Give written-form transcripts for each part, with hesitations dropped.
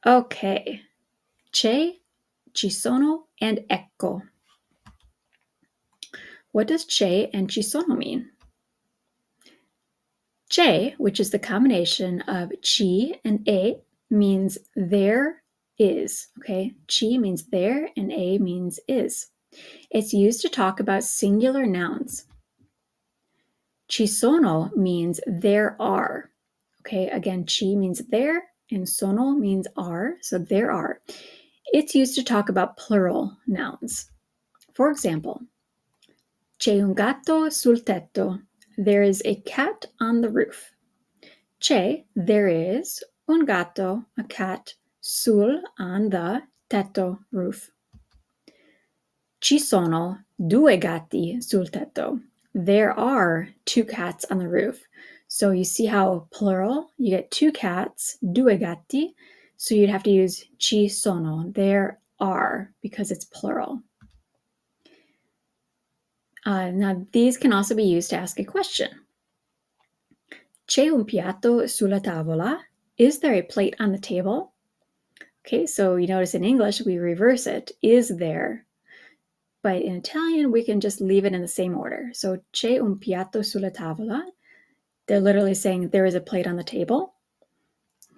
Okay. C'è, ci sono, and ecco. What does c'è and ci sono mean? C'è, which is the combination of ci and e, means there is. Okay, ci means there and e means is. It's used to talk about singular nouns. Ci sono means there are. Okay, again, ci means there and sono means are, so there are. It's used to talk about plural nouns. For example, c'è un gatto sul tetto. There is a cat on the roof. C'è, there is, un gatto, a cat, sul, on the, tetto, roof. Ci sono due gatti sul tetto. There are two cats on the roof. So you see how plural, you get two cats, due gatti, so you'd have to use ci sono, there are, because it's plural. Now, these can also be used to ask a question. C'è un piatto sulla tavola? Is there a plate on the table? Okay, so you notice in English, we reverse it, is there. But in Italian, we can just leave it in the same order. So c'è un piatto sulla tavola. They're literally saying there is a plate on the table.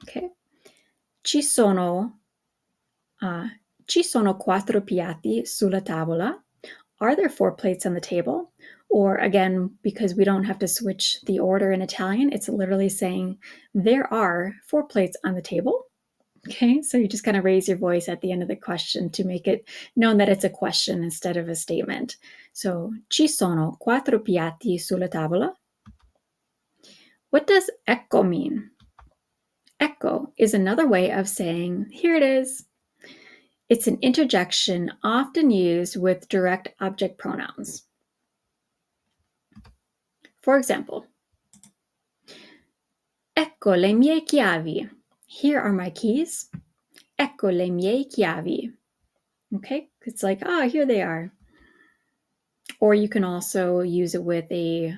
Okay. Ci sono quattro piatti sulla tavola. Are there four plates on the table? Or again, because we don't have to switch the order in Italian, it's literally saying there are four plates on the table. Okay, so you just kind of raise your voice at the end of the question to make it known that it's a question instead of a statement. So, ci sono quattro piatti sulla tavola. What does ecco mean? Ecco is another way of saying, here it is. It's an interjection often used with direct object pronouns. For example, ecco le mie chiavi. Here are my keys. Ecco le mie chiavi. Okay, it's like, here they are. Or you can also use it with a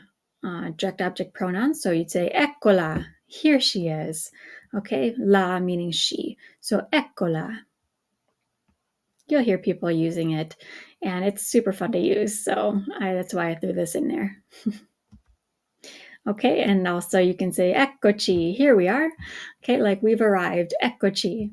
direct object pronoun. So you'd say, eccola, here she is. Okay, la meaning she. So eccola. You'll hear people using it, and it's super fun to use. So that's why I threw this in there. Okay, and also you can say eccoci, here we are. Okay, like we've arrived, eccoci.